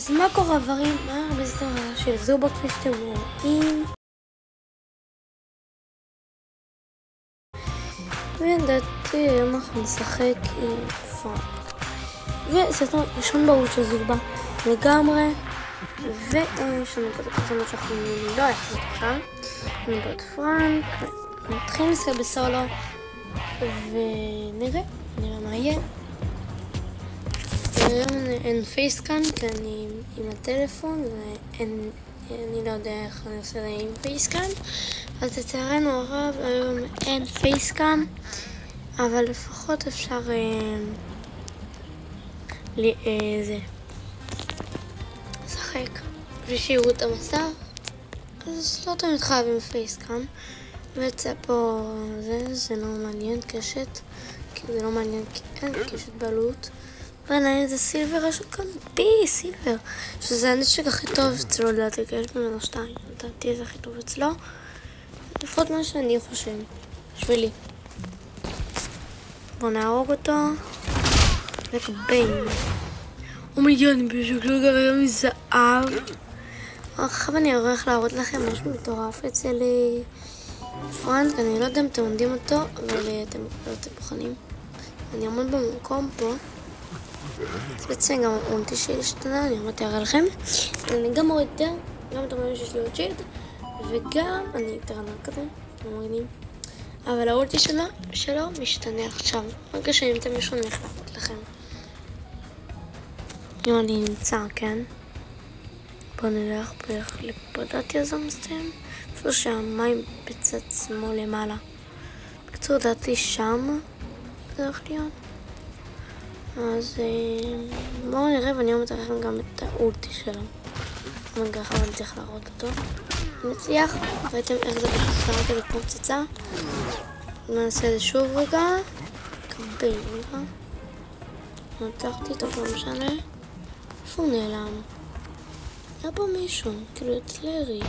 אז מה קורה חברים? מה בסדרה של זובה כפי שאתם רואים? ולדעתי היום אנחנו נשחק עם פרנק. וסרטון ראשון בערוץ של זובה לגמרי. ויש לנו כזה פרסומות שאנחנו לא יחזות עכשיו. נבוא את פרנק, נתחיל לשחק בסולו ונראה מה יהיה. היום אין פייסקאם כי אני עם הטלפון ואני לא יודע איך אני עושה עם פייסקאם, אז לצערנו הרב היום אין פייסקאם, אבל לפחות אפשר לשחק ושיראו את המסך, אז לא תמיד חייבים פייסקאם. ויצא פה זה לא מעניין קשת, כי זה לא מעניין כי אין קשת בעלות. ועדיין זה סילבר, יש כאן בי סילבר, שזה הנשק הכי טוב אצלו לדעתי, כי יש ממנו 2, לדעתי זה הכי טוב אצלו, לפחות מה שאני חושב, בשבילי. בואו נהרוג אותו, וקביין. אומייגאד, אני פשוט לא גרע מזהב. עכשיו אני הולך להראות לכם משהו מטורף אצל פרנק, אני לא יודע אם אתם עומדים אותו, אבל אתם מוכנים. אני עומד במקום פה. אז בעצם גם האולטי שלי השתנה, אני אמרתי אראה לכם. אני גם מוריד יותר, גם אתם רואים שיש לי עוד שילד, וגם אני יותר ענק כזה, אתם מורידים. אבל האולטי שלו משתנה עכשיו. רק שאני אתם מישהו אני הולך להראות לכם. אם אני נמצא, כן? בואו נלך בערך לפרדת יזם מסתיים. אפילו שהמים בצד שמאל למעלה. בקצור דעתי שם, זה הולך להיות. אז בואו נראה ואני אומרת לכם גם את האולטי שלו. אבל אני צריך להראות אותו. נצליח, ראיתם איך זה פשוט כזה כמו פצצה. נעשה את זה שוב רגע. קמפיין רגע. נתחתי אותו, לא משנה. איפה הוא נעלם? היה פה מישהו, כאילו את לרי.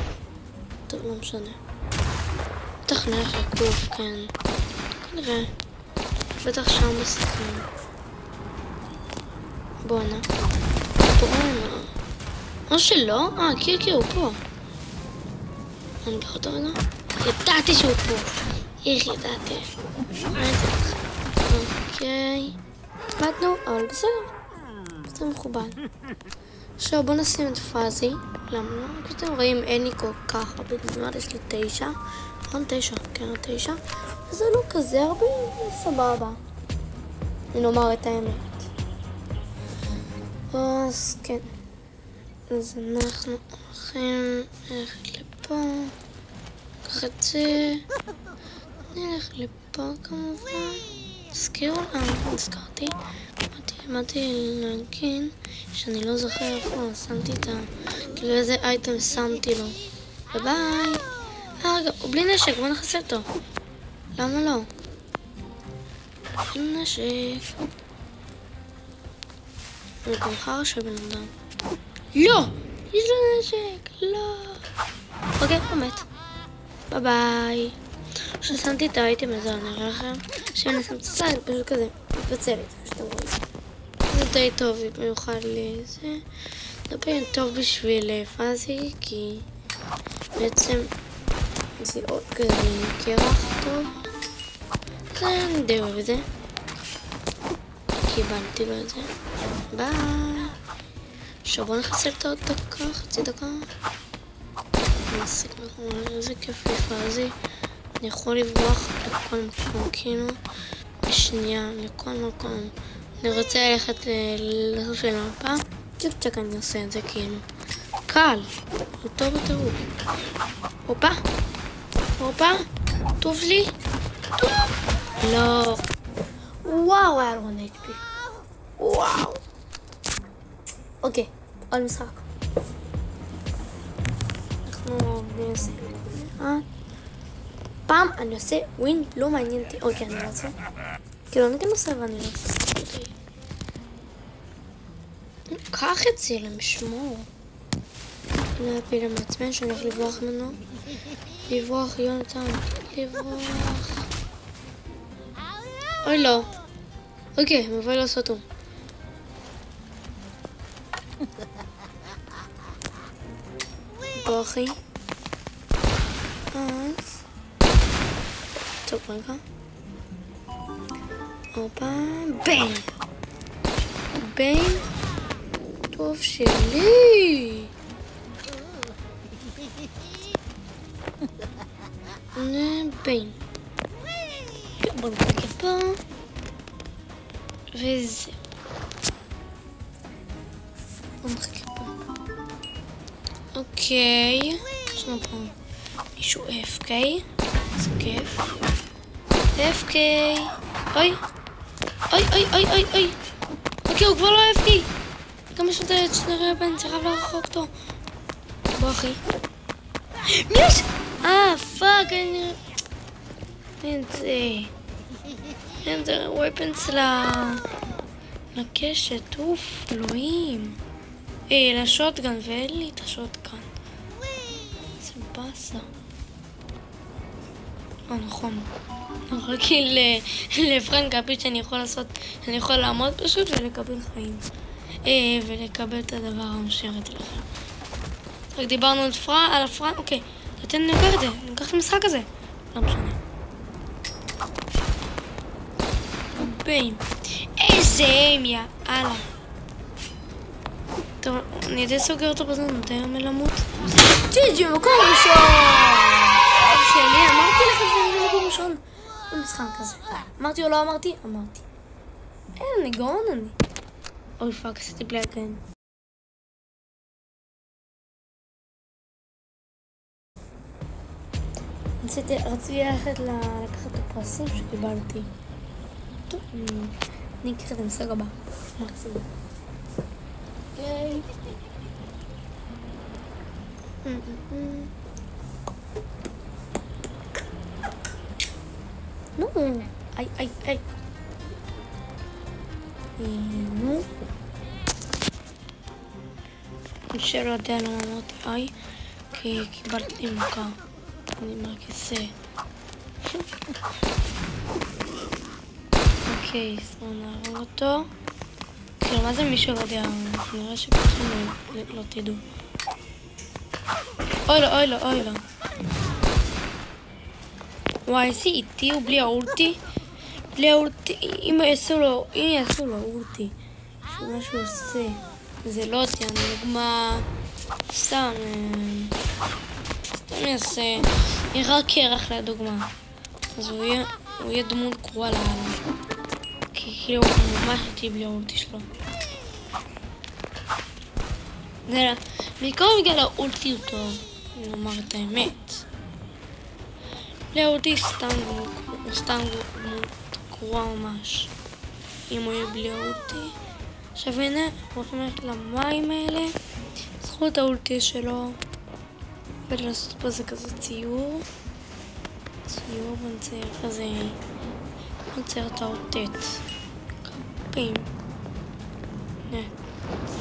טוב, לא משנה. בטח נלך לקוף, כן. כנראה. בטח שם משחקים. בואנה. או שלא? כי הוא פה. אני אקח אותו רגע. ידעתי שהוא פה. איך ידעתי. אוקיי. מתנו, אבל בסדר. זה מכובד. עכשיו בואו נשים את פאזי. למה לא? כי אתם רואים אין לי כל כך הרבה דמיון. יש לי 9. נכון 9. כן 9. וזה לא כזה הרבה. סבבה. אני נאמר את האמת. אז כן, אז אנחנו הולכים ללכת לפה, ניקח את זה, נלך לפה כמובן, תזכירו למה, נזכרתי, אמרתי להגיד שאני לא זוכר איפה שמתי את כאילו איזה אייטם שמתי לו, וביי. רגע, הוא בלי נשק, בוא נחסה אותו, למה לא? בלי נשק. אני גם חרא של בן אדם. לא! יש לו נשק! לא! אוקיי, באמת. ביי ביי. כששמתי את האייטם הזה, אני אראה לכם שאני שם פצצה, אני פשוט כזה מתפצלת, כפי שאתם רואים. זה די טוב, במיוחד לזה. זה פעמים טוב בשביל פאזי, כי בעצם זה עוד כזה קרח טוב. זה אני די אוהב את זה. קיבלתי לו את זה. ביי. עכשיו בוא נחסל את עוד דקה, חצי דקה. נסיק נכון, איזה כיף לפאזי. אני יכול לברוח לכל מקום, כאילו. בשנייה, לכל מקום. אני רוצה ללכת לסוף של המפה. צ'ק אני עושה את זה כאילו. קל. הוא טוב בטעות. הופה. הופה. טוב לי. טוב. לא. וואו, היה לו HP. וואו. אוקיי, עוד משחק. אנחנו נעשה פעם אני עושה ווין, לא מעניין אותי. אוקיי, אני לא עושה. כאילו, אני גם עושה ואני לא עושה. קח את זה למשמור. הנה הפיל המעצבן שאני הולך לברוח ממנו. לברוח, יונתן. לברוח. אוי לא. אוקיי, מבוא לעשות אותו. בוא אחי. אז... טוב רגע. הופה, ביין! ביין? טוב שלי! ביין. בוא נחכה פה. וזהו. בוא נחכה פה. אוקיי. יש לנו פה מישהו FK. זה כיף. FK. אוי. אוי, אוי, אוי, אוי, אוי. אוקיי, הוא כבר לא FK. גם יש לו את שנראה בן, צריך לרחוק אותו. בוא אחי. מי יש? פאק, אני... אין זה... אין זה וויפנס לקשת, אוף, אלוהים. לשוטגן, ואין לי את השוטגן. זה באסה. נכון. רגיל לפרנק הפיץ שאני יכול לעשות, אני יכול לעמוד פשוט ולקבל חיים. ולקבל את הדבר המשרת לכם. רק דיברנו על הפרנק, אוקיי. תתן לי לקח את זה, אני אקח את המשחק הזה. לא משנה. באים. איזה איים, יאללה. טוב, אני יודע סוגר אותו בזמן, נותן יום למות. ג'י, מקום ראשון! אף שלי, אמרתי לך שזה מקום ראשון במשחק הזה. אמרתי או לא אמרתי? אמרתי. אין, אני גאון אני. אוי פאק, עשיתי בלאגן. רציתי ללכת לקחת את הפרסים שקיבלתי. טוב, אני אקח את המשחק הבא. מקסימום. אוקיי. נו, איי. נו. אני שלא יודע למה אמרתי איי, כי קיבלתי מכה. אני מהכיסא. אוקיי, אז בואו נערוב אותו. כאילו, מה זה מישהו לא יודע? נראה שכולכם לא תדעו. אוי לא. וואי, איזה איטי הוא בלי האולטי. בלי האולטי, אם יעשו לו אולטי, שמה שהוא עושה, זה לא תהיה, אני דוגמה, סתם יעשה, יראה כרח לדוגמה, אז הוא יהיה דמות קרואה לעלה, כי כאילו הוא ממש איטי בלי האולטי שלו. זה לא, בעיקר בגלל האולטי הוא טוב, אני אומר את האמת. בלי האולטי סתם קרואה ממש, אם הוא יהיה בלי האולטי. עכשיו הנה, הולכים ללכת למים האלה, זכו את האולטי שלו, ולעשות פה זה כזה ציור, ונצייר כזה, נצייר את האותת, כפים.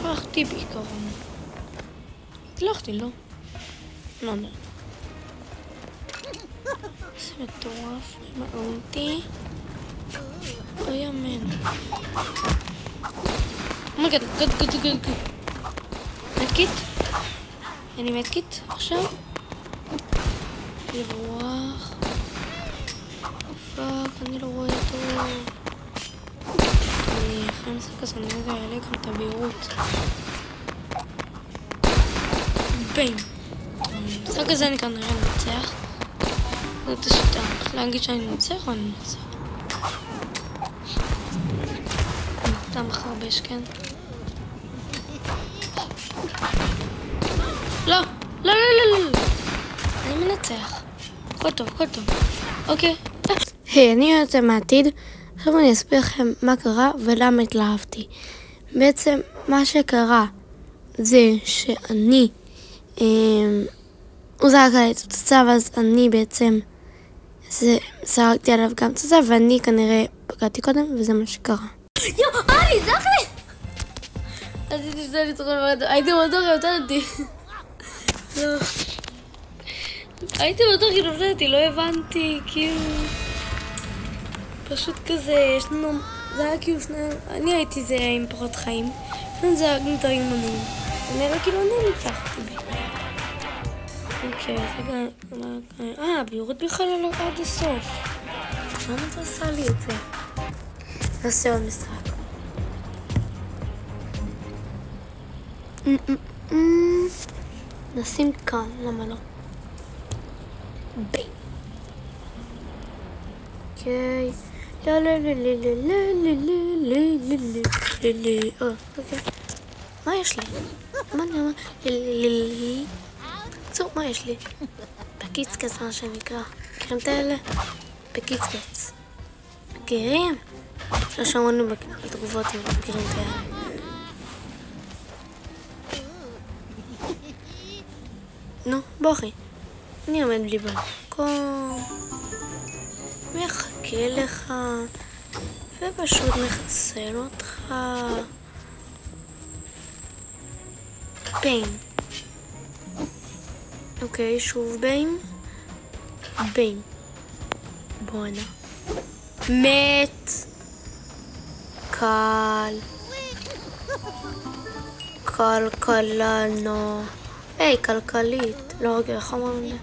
הלכתי בעיקרון. הלכתי, לא? לא יודע. זה מטורף עם האולטי. לא יאמן. אומייגאד, גוד. מדקיט? אני מדקיט עכשיו? לרוח. פאק, אני לא רואה טוב. אני אחרי המשחק הזה, אני יודע, יעלה גם את הבהירות. בים. המשחק הזה אני כנראה נצח. זאת השיטה. להגיד שאני נצח או אני נצח? אתה מחרבש, כן? לא. אני מנצח. הכל טוב. אוקיי. היי, אני יוצא מהעתיד. עכשיו אני אסביר לכם מה קרה ולמה התלהבתי. בעצם מה שקרה זה שאני הוא זרק עליי את הפצצה, ואז אני בעצם זרקתי עליו גם פצצה, ואני כנראה פגעתי קודם, וזה מה שקרה. אני זרק לי! עשיתי שזה לצחון ברגע, הייתי בטוח יותרתי. לא. הייתי בטוח יותרתי, לא הבנתי, כאילו... פשוט כזה, ישנו... זה היה כאילו שני... אני הייתי זה עם פחות חיים. זה היה נותרים מונים. אני נראה כאילו אני ניצחתי בי. אוקיי, ביורד בכלל לא עד הסוף. למה אתה עושה לי את זה? נעשה עוד משחק. נשים כאן, למה לא? בי. אוקיי. לא, לא, לא, לא, לא, לא, לא, לא, לא, לא, אוקיי. מה יש לי? צור, מה יש לי? בקיצקץ, מה שנקרא. מכירים את האלה? בקיצקץ. מכירים? ששמענו בתגובות אם מכירים את האלה. נו, בוכי. אני עומד בלי במקום. מחכה לך. ופשוט מחסל אותך. בים. אוקיי, שוב בים. בים. בואנה. מת. קל. כלכלנו. היי, כלכלית. לא, רגע, איך אמרנו?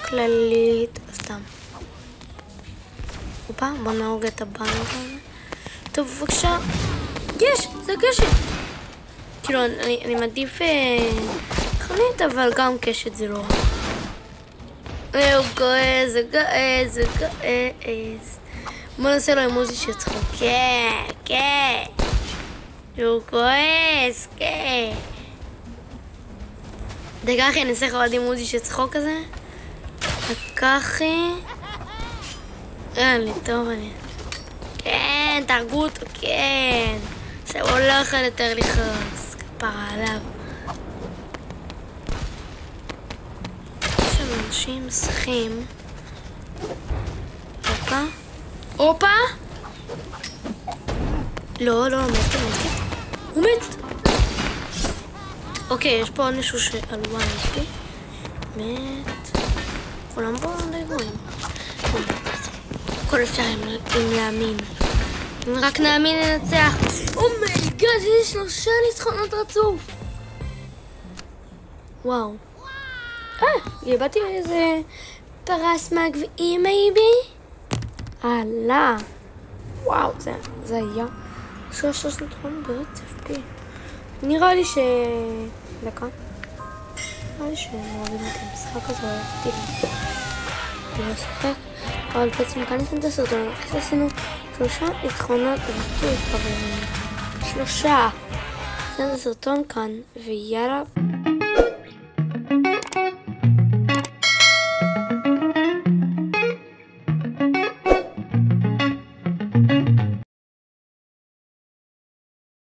כללית. סתם. אופה, בוא נהוג את הבנק הזה. טוב, בבקשה. יש! זה קשת! כאילו, אני מעדיף חנית, אבל גם קשת זה לא. הוא גועז. בוא נעשה לו אימוזי שצחוק. כן. הוא גועז, כן. דקה אחי, אני אעשה לך עוד אימוזי שצחוק כזה. דקה אחי. טוב אני. כן, תהרגו אותו, כן. עכשיו הוא לא יכול יותר לכעוס. כפרה עליו. יש שם אנשים משחקים. הופה? לא, מת. הוא מת. אוקיי, יש פה עוד מישהו שעלובה יש לי. מת. כולם פה די גרועים. הכל אפשר אם להאמין. אם רק נאמין ננצח. אומייגאד, יש 3 ניצחונות רצוף. וואו. איבדתי איזה פרס מהגביעים מייבי. הלאה. וואו, זה היה 3 ניצחונות ברצף בי. נראה לי דקה. נראה לי שמורידים את המשחק הזה, אהבתי לי. לא ספק. אבל בעצם כאן ניתן את הסרטון, אחרי שעשינו 3 ניצחונות רצוף, חברים. 3. ניתן את הסרטון כאן, ויאללה.